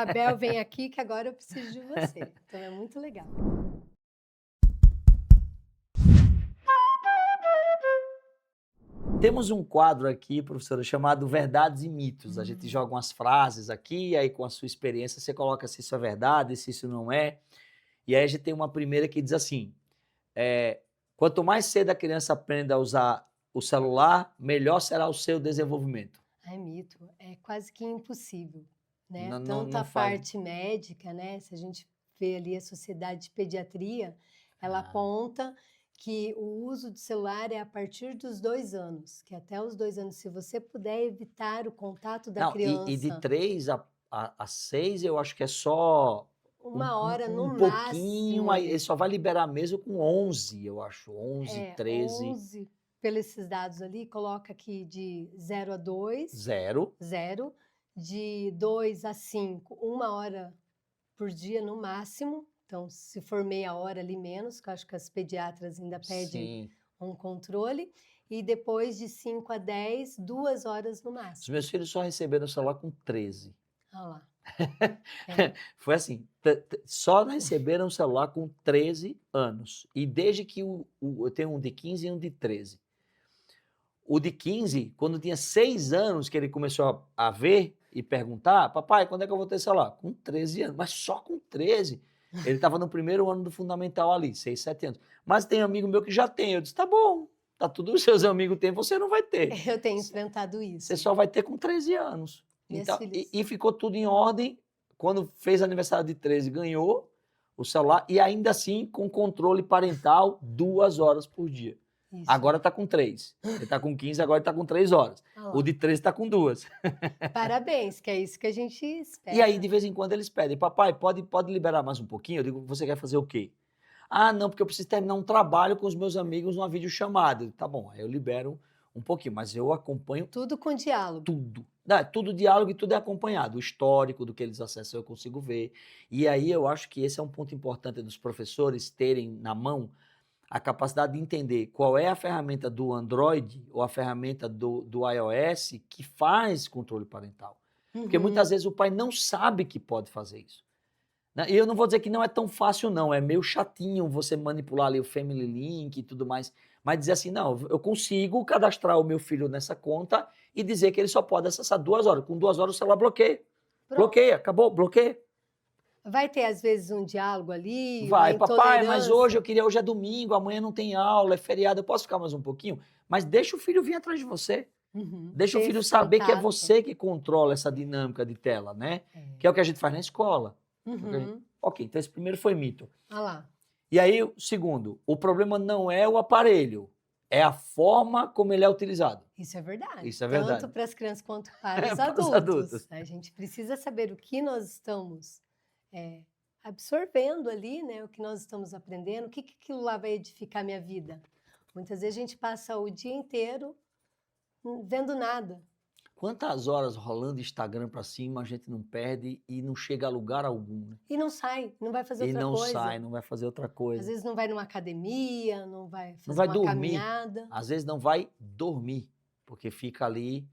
Abel, vem aqui que agora eu preciso de você. Então é muito legal. Temos um quadro aqui, professora, chamado Verdades e Mitos. A gente joga umas frases aqui, e aí com a sua experiência você coloca se isso é verdade, se isso não é. E aí a gente tem uma primeira que diz assim, quanto mais cedo a criança aprenda a usar o celular, melhor será o seu desenvolvimento. É mito, é quase que impossível, né? Não, Tanto a faz. parte médica, né? Se a gente vê ali a Sociedade de Pediatria, ela Ah. aponta que o uso do celular é a partir dos 2 anos, que até os 2 anos, se você puder evitar o contato da Não, criança. e de 3 a 6 eu acho que é só 1 hora no pouquinho, aí ele máximo. só vai liberar mesmo com 11, eu acho, 11, 13. 11, pelos esses dados ali, coloca aqui de 0 a 2, 0. 0, de 2 a 5, 1 hora por dia no máximo. Então, se for meia hora ali menos, que eu acho que as pediatras ainda pedem Sim. um controle. E depois de 5 a 10, 2 horas no Os máximo. meus filhos só receberam o celular com 13. Olha lá. É. Foi assim, só receberam o celular com 13 anos. E desde que eu tenho um de 15 e um de 13. O de 15, quando tinha 6 anos que ele começou a ver e perguntar, papai, quando é que eu vou ter celular? Com 13 anos, mas só com 13. Ele estava no primeiro ano do fundamental ali, 6, 7 anos. Mas tem amigo meu que já tem. Eu disse, tá bom, tá tudo os seus amigos têm, você não vai ter. Eu tenho enfrentado isso. Você só vai ter com 13 anos. Minhas Então, filhas. e ficou tudo em ordem. Quando fez aniversário de 13, ganhou o celular e ainda assim com controle parental 2 horas por dia. Isso. Agora está com 3. Ele está com 15, agora está com 3 horas. Olha lá. O de 13 está com 2. Parabéns, que é isso que a gente espera. E aí, de vez em quando, eles pedem, papai, pode liberar mais um pouquinho? Eu digo, você quer fazer o quê? Ah, não, porque eu preciso terminar um trabalho com os meus amigos numa videochamada. Eu digo, tá bom, aí eu libero um pouquinho, mas eu acompanho Tudo com diálogo. tudo. Tudo diálogo e tudo é acompanhado. O histórico do que eles acessam eu consigo ver. E aí eu acho que esse é um ponto importante dos professores terem na mão a capacidade de entender qual é a ferramenta do Android ou a ferramenta do iOS que faz controle parental. Porque muitas vezes o pai não sabe que pode fazer isso. E eu não vou dizer que não é tão fácil, não. É meio chatinho você manipular ali o Family Link e tudo mais. Mas dizer assim, não, eu consigo cadastrar o meu filho nessa conta e dizer que ele só pode acessar 2 horas. Com 2 horas o celular bloqueia. Pronto. Bloqueia, acabou, bloqueia. Vai ter, às vezes, um diálogo ali, Vai, uma papai, mas intolerância. hoje é domingo, amanhã não tem aula, é feriado, eu posso ficar mais um pouquinho? Mas deixa o filho vir atrás de você. Deixa o Ter filho esse saber que é contato. você que controla essa dinâmica de tela, né? Que é o que a gente faz na escola. Ok, então esse primeiro foi mito. Olha lá. E aí, o segundo, o problema não é o aparelho, é a forma como ele é utilizado. Isso é verdade. Isso é verdade. Tanto para as crianças quanto para os Para os adultos. adultos. A gente precisa saber o que nós estamos absorvendo ali, né? O que nós estamos aprendendo, o que aquilo lá vai edificar minha vida. Muitas vezes a gente passa o dia inteiro vendo nada. Quantas horas rolando Instagram para cima a gente não perde e não chega a lugar algum, né? E não sai, não vai fazer E outra não coisa. sai, não vai fazer outra coisa. Às vezes não vai numa academia, não vai fazer vai uma dormir. caminhada. Às vezes não vai dormir, porque fica ali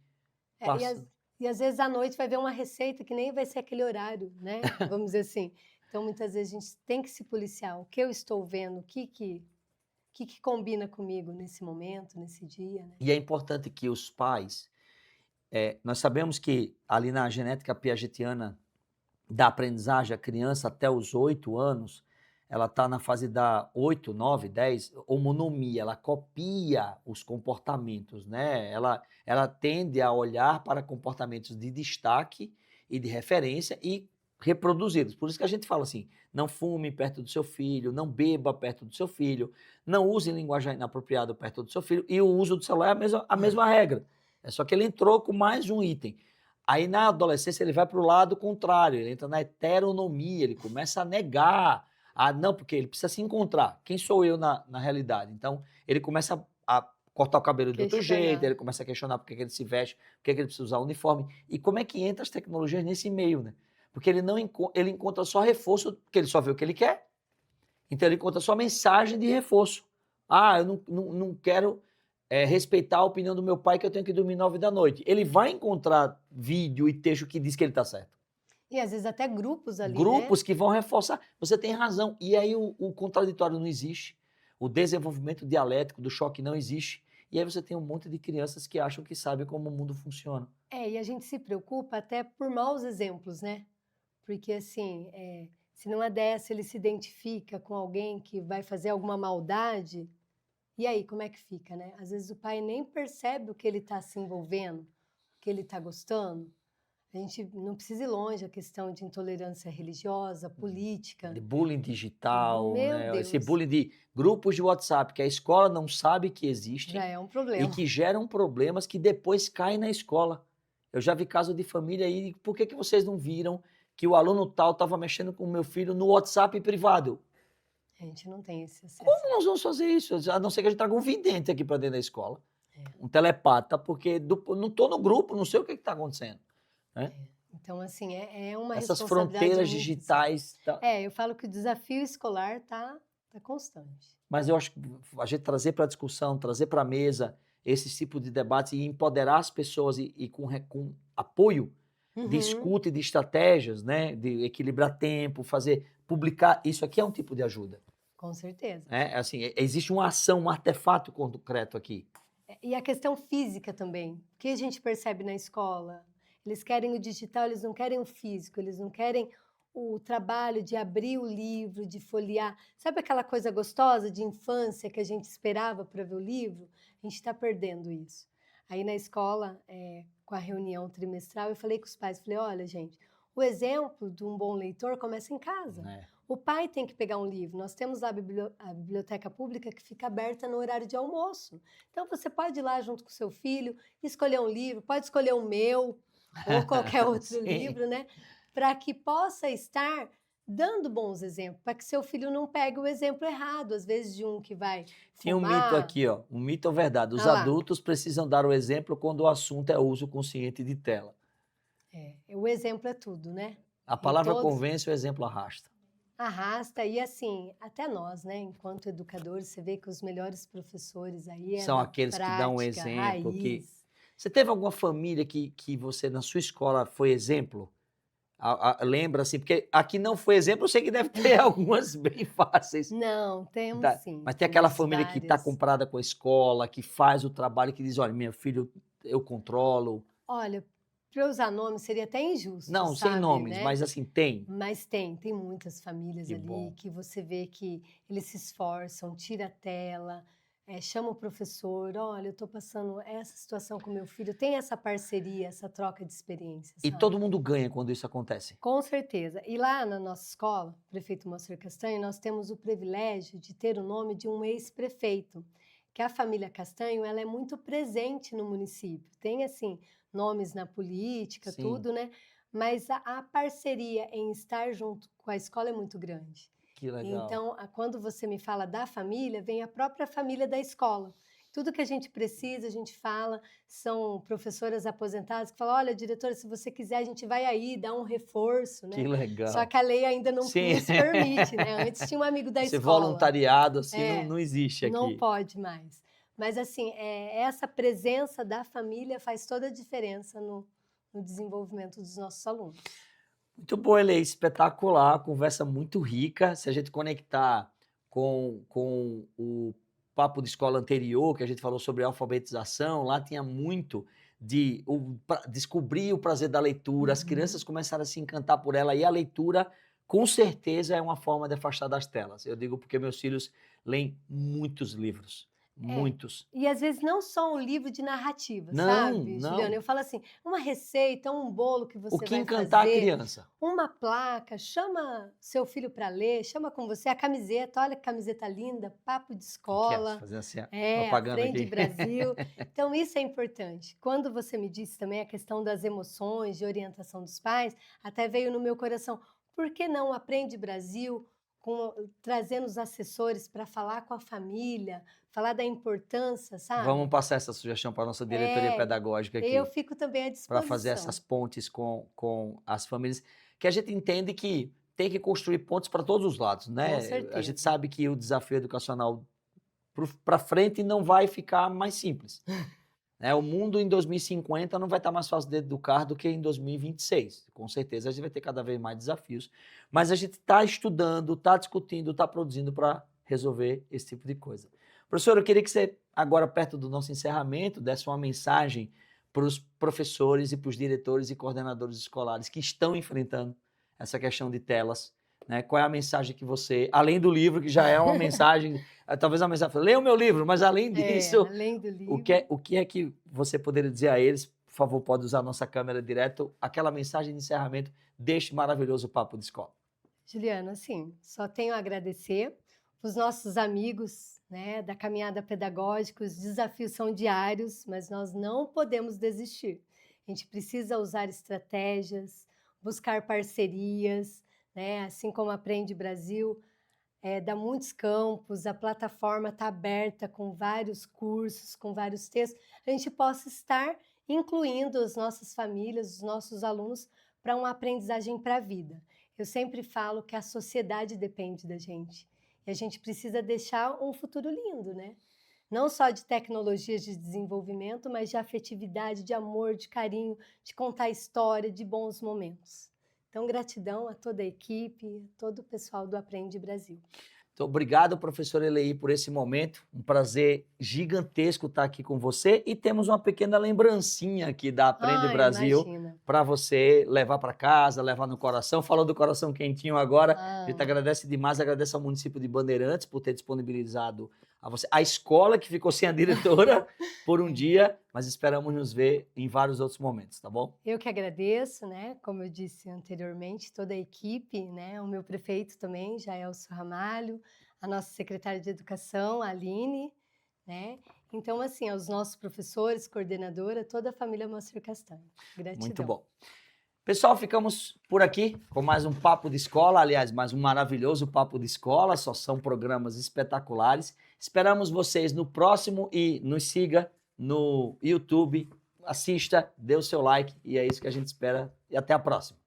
E às vezes à noite vai ver uma receita que nem vai ser aquele horário, né? Vamos dizer assim. Então, muitas vezes a gente tem que se policiar. O que eu estou vendo, o que combina comigo nesse momento, nesse dia, né? E é importante que os pais... nós sabemos que ali na genética piagetiana da aprendizagem, a criança até os 8 anos, ela está na fase da 8, 9, 10, homonomia, ela copia os comportamentos, né? Ela tende a olhar para comportamentos de destaque e de referência e reproduzi-los. Por isso que a gente fala assim, não fume perto do seu filho, não beba perto do seu filho, não use linguagem inapropriada perto do seu filho, e o uso do celular é a mesma regra. É só que ele entrou com mais um item. Aí na adolescência ele vai para o lado contrário, ele entra na heteronomia, ele começa a negar. Não, porque ele precisa se encontrar. Quem sou eu na realidade? Então ele começa a cortar o cabelo de outro jeito, ele começa a questionar por que ele se veste, por que ele precisa usar uniforme. E como é que entra as tecnologias nesse meio, né? Porque ele encontra só reforço, porque ele só vê o que ele quer. Então ele encontra só mensagem de reforço. Eu não quero... respeitar a opinião do meu pai que eu tenho que dormir 9 da noite. Ele vai encontrar vídeo e texto que diz que ele está certo. E às vezes até grupos ali, Grupos né? que vão reforçar. Você tem razão. E aí o contraditório não existe. O desenvolvimento dialético do choque não existe. E aí você tem um monte de crianças que acham que sabem como o mundo funciona. E a gente se preocupa até por maus exemplos, né? Porque assim, se numa dessa ele se identifica com alguém que vai fazer alguma maldade, e aí como é que fica, né? Às vezes o pai nem percebe o que ele está se envolvendo, o que ele está gostando. A gente não precisa ir longe a questão de intolerância religiosa, política. De bullying digital, Meu né? Esse Deus, bullying de grupos de WhatsApp que a escola não sabe que existem já é um e problema. que geram problemas que depois caem na escola. Eu já vi caso de família aí, por que vocês não viram que o aluno tal estava mexendo com o meu filho no WhatsApp privado? A gente não tem esse acesso. Como nós vamos fazer isso? A não ser que a gente traga um vidente aqui para dentro da escola, um telepata, porque não estou no grupo, não sei o que está acontecendo. Né? Então, assim, é uma Essas responsabilidade fronteiras muito digitais. eu falo que o desafio escolar tá constante. Mas eu acho que a gente trazer para a discussão, trazer para a mesa esse tipo de debate e empoderar as pessoas e com apoio de escuta e de estratégias, né? De equilibrar tempo, publicar, isso aqui é um tipo de ajuda. Com certeza. Assim, existe uma ação, um artefato concreto aqui. E a questão física também. O que a gente percebe na escola? Eles querem o digital, eles não querem o físico, eles não querem o trabalho de abrir o livro, de folhear. Sabe aquela coisa gostosa de infância que a gente esperava para ver o livro? A gente está perdendo isso. Aí na escola, com a reunião trimestral, eu falei com os pais, falei, olha, gente, o exemplo de um bom leitor começa em casa. O pai tem que pegar um livro. Nós temos a biblioteca pública que fica aberta no horário de almoço. Então, você pode ir lá junto com o seu filho, escolher um livro, pode escolher o meu ou qualquer outro livro, né? Para que possa estar dando bons exemplos, para que seu filho não pegue o exemplo errado, às vezes de um que vai Tem um mito aqui, ó, um mito ou verdade. Os adultos precisam dar o exemplo quando o assunto é uso consciente de tela. O exemplo é tudo, né? A palavra convence, o exemplo arrasta. Arrasta, e assim, até nós, né, enquanto educadores, você vê que os melhores professores aí são aqueles que dão um exemplo. Você teve alguma família que você, na sua escola, foi exemplo? Lembra assim? Porque aqui não foi exemplo, eu sei que deve ter algumas bem fáceis. Não, temos sim. Mas tem aquela família que está comprada com a escola, que faz o trabalho, que diz, olha, meu filho, eu controlo. Olha, para usar nomes seria até injusto, não, sabe, sem nomes, né? mas assim, tem. Mas tem muitas famílias Que ali bom. que você vê que eles se esforçam, tira a tela, chama o professor, olha, eu estou passando essa situação com meu filho, tem essa parceria, essa troca de experiências. E todo mundo ganha quando isso acontece. Com certeza. E lá na nossa escola, Prefeito Moacir Castanho, nós temos o privilégio de ter o nome de um ex-prefeito, que a família Castanho, ela é muito presente no município. Tem, assim, nomes na política, Sim. tudo, né? Mas a parceria em estar junto com a escola é muito grande. Que legal. Então, quando você me fala da família, vem a própria família da escola. Tudo que a gente precisa, a gente fala, são professoras aposentadas que falam, olha, diretora, se você quiser, a gente vai aí, dar um reforço, né? Que legal. Só que a lei ainda não nos permite, né? Antes tinha um amigo da escola. Esse voluntariado, assim, não existe aqui. Não pode mais. Mas, assim, essa presença da família faz toda a diferença no desenvolvimento dos nossos alunos. Muito bom, Elei, espetacular, conversa muito rica. Se a gente conectar com o papo de escola anterior, que a gente falou sobre alfabetização, lá tinha muito de descobrir o prazer da leitura, as crianças começaram a se encantar por ela, e a leitura, com certeza, é uma forma de afastar das telas. Eu digo porque meus filhos leem muitos livros. Muitos. E às vezes não só um livro de narrativa, não, sabe, não. Juliana? Eu falo assim, uma receita, um bolo que você vai fazer. O que encantar a criança. Uma placa, chama seu filho para ler, chama com você a camiseta, olha que camiseta linda, papo de escola. Fazer assim, propaganda Aprende aqui. Brasil. Então isso é importante. Quando você me disse também a questão das emoções, de orientação dos pais, até veio no meu coração, por que não Aprende Brasil? Trazendo os assessores para falar com a família, falar da importância, sabe? Vamos passar essa sugestão para a nossa diretoria pedagógica aqui. Eu fico também à disposição. Para fazer essas pontes com as famílias, que a gente entende que tem que construir pontes para todos os lados, né? Com certeza. A gente sabe que o desafio educacional para frente não vai ficar mais simples. O mundo em 2050 não vai estar mais fácil de educar do que em 2026. Com certeza a gente vai ter cada vez mais desafios, mas a gente está estudando, está discutindo, está produzindo para resolver esse tipo de coisa. Professor, eu queria que você, agora perto do nosso encerramento, desse uma mensagem para os professores e para os diretores e coordenadores escolares que estão enfrentando essa questão de telas, né? Qual é a mensagem que você, além do livro, que já é uma mensagem, talvez uma mensagem, leia o meu livro, mas além disso, além do livro. o que é que você poderia dizer a eles? Por favor, pode usar a nossa câmera direto, aquela mensagem de encerramento deste maravilhoso Papo de Escola. Juliana, assim, só tenho a agradecer os nossos amigos, né, da caminhada pedagógica. Os desafios são diários, mas nós não podemos desistir. A gente precisa usar estratégias, buscar parcerias, né, assim como Aprende Brasil, dá muitos campos, a plataforma está aberta com vários cursos, com vários textos, a gente possa estar incluindo as nossas famílias, os nossos alunos, para uma aprendizagem para a vida. Eu sempre falo que a sociedade depende da gente. E a gente precisa deixar um futuro lindo, né? Não só de tecnologias de desenvolvimento, mas de afetividade, de amor, de carinho, de contar história, de bons momentos. Então, gratidão a toda a equipe, a todo o pessoal do Aprende Brasil. Então, obrigado, professor Eleí, por esse momento. Um prazer gigantesco estar aqui com você. E temos uma pequena lembrancinha aqui da Aprende Brasil para você levar para casa, levar no coração. Falou do coração quentinho agora. A gente agradece demais, agradece ao município de Bandeirantes por ter disponibilizado a você. A escola que ficou sem a diretora por um dia, mas esperamos nos ver em vários outros momentos, tá bom? Eu que agradeço, né? Como eu disse anteriormente, toda a equipe, né? O meu prefeito também, Jaelso Ramalho, a nossa secretária de Educação, a Aline, né? Então, assim, aos nossos professores, coordenadora, toda a família Moacir Castanho. Gratidão. Muito bom. Pessoal, ficamos por aqui com mais um Papo de Escola, aliás, mais um maravilhoso Papo de Escola, só são programas espetaculares. Esperamos vocês no próximo e nos siga no YouTube, assista, dê o seu like e é isso que a gente espera e até a próxima.